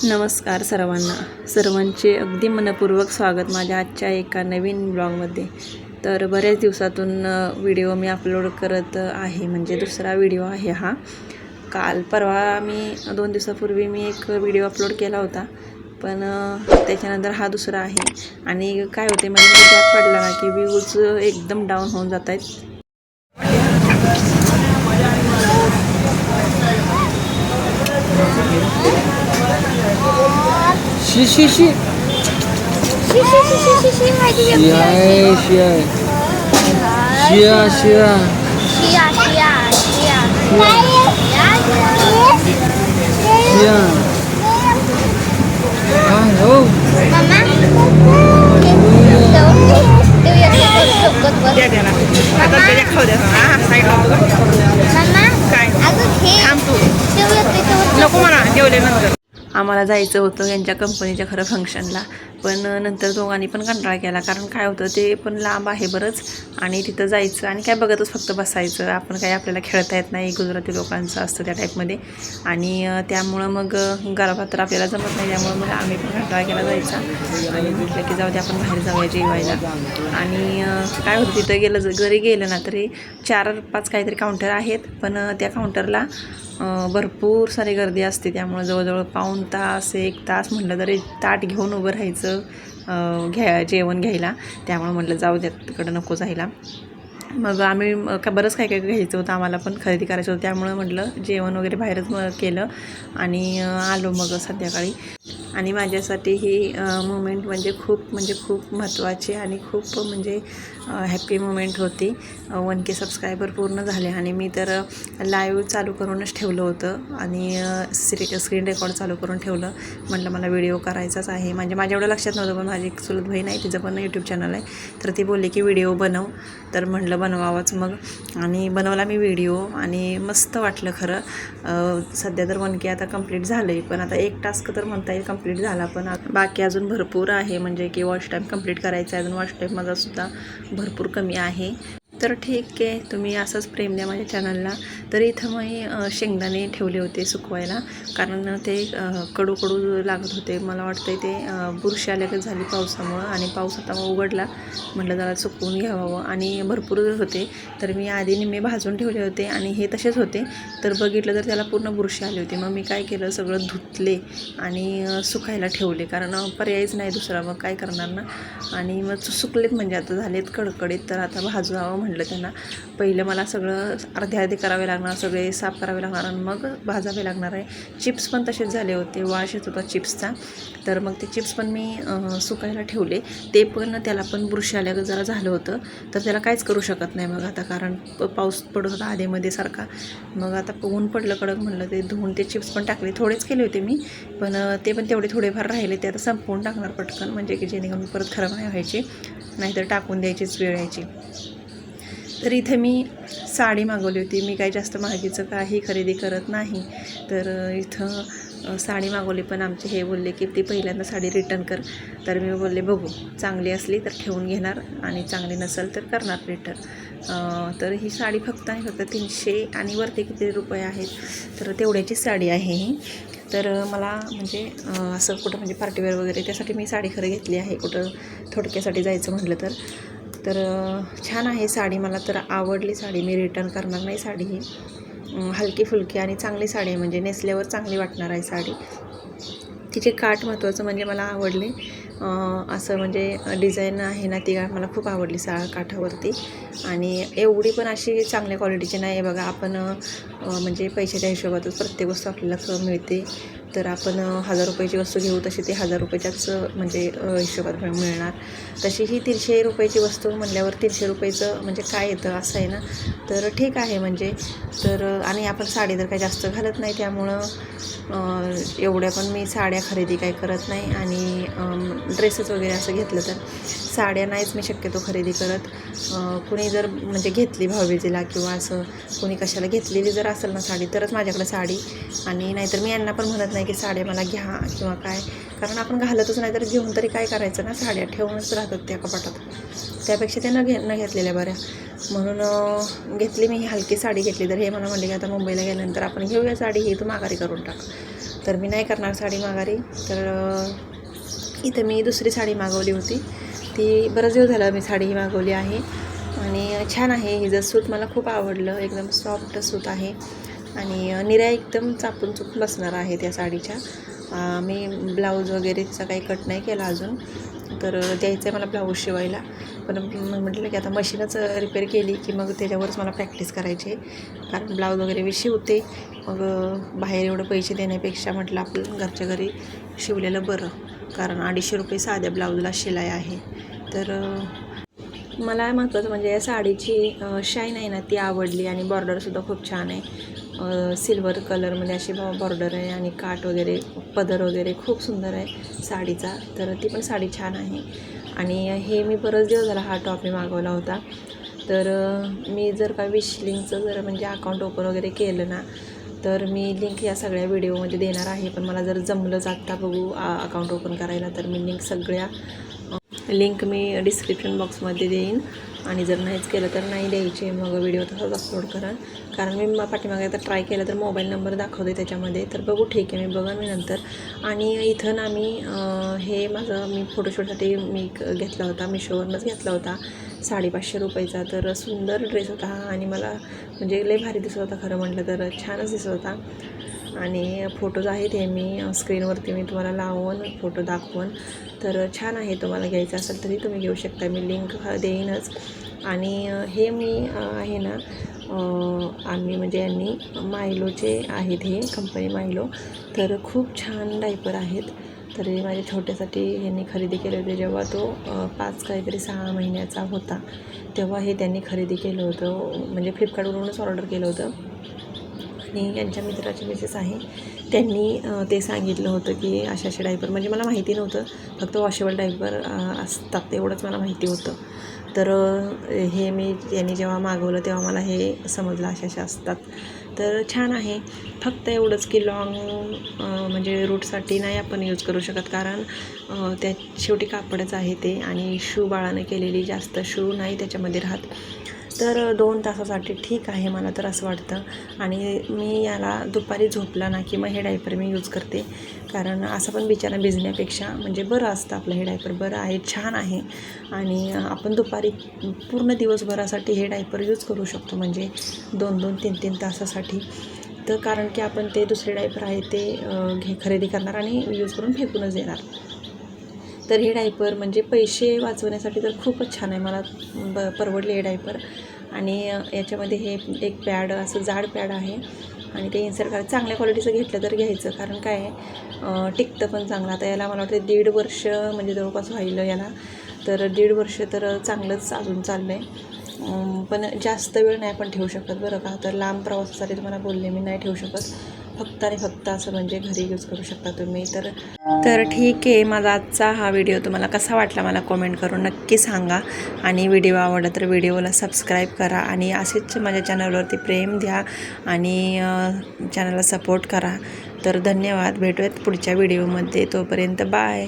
नमस्कार सर्वांचे अगदी मनपूर्वक स्वागत माझ्या आजच्या एका नवीन ब्लॉगमध्ये। तर बऱ्याच दिवसातून व्हिडिओ मी अपलोड करत आहे, म्हणजे दुसरा व्हिडिओ आहे हा। काल परवा मी 2 दिवसापूर्वी मी एक व्हिडिओ अपलोड केला होता, पण त्याच्यानंतर हा दुसरा आहे। आणि काय होते म्हणजे गॅप पडला ना की व्ह्यूज एकदम डाऊन होऊन जात आहेत। शी शी शी शी शी शी शी शी शी माहिती आहे शिया आहे शिया शिया शिया शिया शिया शिया शिया हो मम्मा नको म्हणा जेवल्यानंतर आम्हाला जायचं होतं यांच्या कंपनीच्या खरं फंक्शनला, पण नंतर दोघांनी पण कंटाळा केला। कारण काय होतं ते पण लांब आहे बरंच, आणि तिथं जायचं आणि काय बघतच फक्त बसायचं। आपण काय आपल्याला खेळता येत नाही, गुजराती लोकांचं असतं त्या टाईपमध्ये, आणि त्यामुळं मग गरबा तर आपल्याला जमत नाही। त्यामुळं मग आम्ही पण कंटाळा केला जायचा, आणि म्हटलं की जाऊ दे आपण बाहेर जाऊया जेवायला। आणि काय होतं तिथं घरी गेलं ना तरी 4-5 काहीतरी काउंटर आहेत, पण त्या काउंटरला भरपूर सारी गर्दी असते। त्यामुळे जवळजवळ पाऊण तास 1 तास म्हटलं तरी ताट घेऊन उभं राहायचं जेवण घ्यायला। त्यामुळे म्हटलं जाऊ द्या तिकडं नको जायला। मग आम्ही बरंच काय काय घ्यायचं होतं, आम्हाला पण खरेदी करायचं होतं। त्यामुळे म्हटलं जेवण वगैरे बाहेरच केलं आणि आलो मग संध्याकाळी। आणि माझ्यासाठी ही मोमेंट म्हणजे खूप महत्त्वाची आणि खूप म्हणजे हॅपी मोमेंट होती। 1K सबस्क्रायबर पूर्ण झाले, आणि मी तर लाईव्ह चालू करूनच ठेवलं होतं, आणि स्क्रीन रेकॉर्ड चालू करून ठेवलं। म्हटलं मला व्हिडिओ करायचाच आहे, म्हणजे माझ्या एवढं लक्षात नव्हतं, पण माझी एक चुलत बहीण आहे, तिचं पण यूट्यूब चॅनल आहे, तर ती बोलली की व्हिडिओ बनव, तर म्हटलं बनवावाच मग। आणि बनवला मी व्हिडिओ, आणि मस्त वाटलं खरं। सध्या तर 1K आता कंप्लीट झालं आहे, पण आता एक टास्क तर म्हणता येईल कंप्लीट झाला, पण बाकी अजून भरपूर आहे, म्हणजे की वॉच टाईम कंप्लीट करायचा आहे अजून। वॉच टाईम माझासुद्धा भरपूर कमी आहे। तर ठीक आहे, तुम्ही असंच प्रेम द्या माझ्या चॅनलला। तर इथं मी शेंगदाणे ठेवले होते सुकवायला, कारण ते कडू लागत होते। मला वाटतं ते बुरशी आल्यागत झाली पावसामुळं, आणि पाऊस आता उघडला, म्हटलं जरा सुकवून घ्यावं, आणि भरपूर होते। तर मी आधी निम्मे भाजून ठेवले होते, आणि हे तसेच होते, तर बघितलं तर त्याला पूर्ण बुरशी आली होती। मग मी काय केलं, सगळं धुतले आणि सुकायला ठेवले, कारण पर्यायच नाही दुसरा, मग काय करणार ना। आणि मग सुकलेत, म्हणजे आता झालेत कडकडीत, तर आता भाजावं म्हटलं त्यांना। पहिलं मला सगळं अर्धे करावे लागणार, सगळे साफ करावे लागणार, आणि मग भाजावे लागणार आहे। चिप्स पण तसेच झाले होते, वास येत होता चिप्सचा, तर मग ते चिप्स पण मी सुकायला ठेवले। ते पण त्याला पण बुरशी आल्यागत जरा झालं होतं, तर त्याला काहीच करू शकत नाही मग आता, कारण पाऊस पडत होता आधीमध्ये सारखा। मग आता ऊन पडलं कडक, म्हटलं ते धुवून ते चिप्स पण टाकले, थोडेच केले होते मी, पण ते पण तेवढे थोडेफार राहिले, ते आता संपवून टाकणार पटकन, म्हणजे की जेणेकरून परत खराब नाही व्हायची, नाहीतर टाकून द्यायचीच वेळ यायची। तर इथे मी साडी मागवली होती, मी काही जास्त महागीचं काही खरेदी करत नाही, तर इथं साडी मागवली, पण आमचे हे बोलले की ती पहिल्यांदा साडी रिटर्न कर। तर मी बोलले बघू, चांगली असली तर ठेवून घेणार, आणि चांगली नसेल तर करणार रिटर्न। तर ही साडी फक्त 300 आणि वरती किती रुपये आहेत, तर तेवढ्याची साडी आहे ही। तर मला म्हणजे असं कुठं म्हणजे पार्टीवेअर वगैरे त्यासाठी मी साडी खरं घेतली आहे, कुठं थोडक्यासाठी जायचं म्हटलं तर छान आहे साडी, मला तर आवडली साडी, मी रिटर्न करणार नाही साडी। ही हलकी फुलकी आणि चांगली साडी आहे, म्हणजे नेसल्यावर चांगली वाटणार आहे साडी। तिचे काठ महत्त्वाचं म्हणजे मला आवडले, असं म्हणजे डिझाईन आहे ना, ती मला खूप आवडली काठावरती, आणि एवढी पण अशी चांगल्या क्वालिटीची नाही आहे बघा। आपण म्हणजे पैशाच्या हिशोबातच प्रत्येक वस्तू आपल्याला मिळते, तर आपण 1000 रुपयाची वस्तू घेऊ तशी ती 1000 रुपयाच्याच म्हणजे हिशोबात मिळणार। तशी ही 300 रुपयाची वस्तू म्हणल्यावर 300 रुपयाचं म्हणजे काय येतं असं आहे ना, तर ठीक आहे म्हणजे। तर आणि आपण साडी तर काही जास्त घालत नाही, त्यामुळं एवढ्या पण मी साड्या खरेदी काही करत नाही, आणि ड्रेसेस वगैरे असं घेतलं तर साड्या नाहीच मी शक्यतो खरेदी करत। कुणी जर म्हणजे घेतली भाऊबीजेला किंवा असं कुणी कशाला घेतलेली जर असेल ना साडी, तरच माझ्याकडे साडी, आणि नाहीतर मी यांना पण म्हणत नाही की साड्या मला घ्या किंवा काय, कारण आपण घालतच नाही तर घेऊन तरी काय करायचं ना, साड्या ठेवूनच राहतात त्या कपाटात, त्यापेक्षा ते न घेतलेल्या बऱ्या। म्हणून घेतली मी ही हलकी साडी घेतली। तर हे मला म्हणले की आता मुंबईला गेल्यानंतर आपण घेऊया साडी, ही तू माघारी करून टाक। तर मी नाही करणार साडी माघारी. तर इथं मी दुसरी साडी मागवली होती, ती बरंच दिवस झालं मी साडी ही मागवली आहे आणि छान आहे. हिचं सूत मला खूप आवडलं, एकदम सॉफ्ट सूत आहे आणि निर्या एकदम चापून चुकून बसणार आहे त्या साडीच्या. मी ब्लाऊज वगैरेचा काही कट नाही केला अजून, तर द्यायचं आहे मला ब्लाऊज शिवायला. पण म्हटलं की आता मशीनच रिपेअर केली की मग त्याच्यावरच मला प्रॅक्टिस करायची आहे, कारण ब्लाऊज वगैरे मी शिवते. मग बाहेर एवढं पैसे देण्यापेक्षा म्हटलं आपलं घरच्या घरी शिवलेलं बरं, कारण 250 रुपये साध्या ब्लाऊजला शिलाई आहे. तर मला महत्त्वाचं म्हणजे या साडीची शाईन आहे ना ती आवडली आणि बॉर्डरसुद्धा खूप छान आहे. सिल्वर कलरमध्ये अशी बॉर्डर आहे आणि काठ वगैरे पदर वगैरे खूप सुंदर आहे साडीचा. तर ती पण साडी छान आहे आणि हे मी बरंच दिवस झाला हा टॉप मी मागवला होता. तर मी जर का विश लिंकचं जर म्हणजे अकाउंट ओपन वगैरे केलं ना तर मी लिंक या सगळ्या व्हिडिओमध्ये देणार आहे. पण मला जर जमलंच आत्ता बघू अकाउंट ओपन करायला तर मी लिंक मी डिस्क्रिप्शन बॉक्समध्ये देईन आणि जर नाहीच केलं तर नाही द्यायचे, मग व्हिडिओ तसाच अपलोड करा. कारण मी पाठीमागे आता ट्राय केलं तर मोबाईल नंबर दाखवते त्याच्यामध्ये, तर बघू ठीक आहे मी बघा मी नंतर. आणि इथं ना हे मी फोटोशूटसाठी मी घेतला होता, मिशोवरूनच घेतला होता 550 रुपयाचा. तर सुंदर ड्रेस होता हा आणि मला म्हणजे लय भारी दिसत होता, खरं म्हटलं तर छानच दिसत होता. आणि फोटोज आहेत हे मी स्क्रीनवरती मी तुम्हाला लावून फोटो दाखवून. तर छान आहे, तुम्हाला घ्यायचं असेल तरी तुम्ही घेऊ शकता, मी लिंक देईनच. आणि हे मी आहे ना आम्ही म्हणजे यांनी मायलोचे आहेत, हे कंपनी मायलो. तर खूप छान डायपर आहेत. तर हे माझ्या छोट्यासाठी यांनी खरेदी केले होते जेव्हा तो 6 महिन्याचा होता, तेव्हा हे त्यांनी खरेदी केलं होतं, म्हणजे फ्लिपकार्टवरूनच ऑर्डर केलं होतं. आणि यांच्या मित्राची मिसेस आहे, त्यांनी ते सांगितलं होतं की अशा डायपर, म्हणजे मला माहिती नव्हतं, फक्त वॉशेबल डायपर असतात एवढंच मला माहिती होतं. तर हे यांनी जेव्हा मागवलं तेव्हा मला हे समजलं अशा असतात. तर छान आहे. फक्त एवढंच की लॉंग म्हणजे रूटसाठी नाही आपण यूज करू शकत, कारण त्या शेवटी कापडच आहे ते आणि शू बाळाने केलेली जास्त शू नाही त्याच्यामध्ये राहत. तर 2 तासासाठी ठीक आहे मला तर असं वाटतं. आणि मी याला दुपारी झोपला ना की मग हे डायपर मी यूज करते, कारण असं पण बिचारा भिजण्यापेक्षा म्हणजे बरं असतं आपलं हे डायपर, बरं आहे, छान आहे. आणि आपण दुपारी पूर्ण दिवसभरासाठी हे डायपर यूज करू शकतो, म्हणजे 2-2, 3-3 तासासाठी. तर कारण की आपण ते दुसरे डायपर आहे ते खरेदी करणार आणि यूज करून फेकूनच देणार. तर हे डायपर म्हणजे पैसे वाचवण्यासाठी तर खूपच छान आहे, मला परवडले हे डायपर. आणि याच्यामध्ये हे एक पॅड, असं जाड पॅड आहे आणि ते इन्सर्ट करायचं. चांगल्या क्वालिटीचं घेतलं तर घ्यायचं, कारण काय आहे टिकतं पण चांगलं. आता याला मला वाटतं 1.5 वर्ष म्हणजे जवळपास व्हायलं याला, तर 1.5 वर्ष तर चांगलंच अजून चाललं आहे. पण जास्त वेळ नाही आपण ठेवू शकत बरं का. तर लांब प्रवासासाठी तुम्हाला बोलले मी नाही ठेवू शकत, फक्त आणि फक्त असं म्हणजे घरी यूज करू शकता तुम्ही. तर ठीक आहे, माझा आजचा हा व्हिडिओ तुम्हाला कसा वाटला मला कमेंट करून नक्की सांगा. आणि व्हिडिओ आवडला तर व्हिडिओला सबस्क्राईब करा आणि असेच माझ्या चॅनलवरती प्रेम द्या आणि चॅनलला सपोर्ट करा. तर धन्यवाद, भेटूयात पुढच्या व्हिडिओमध्ये, तोपर्यंत बाय.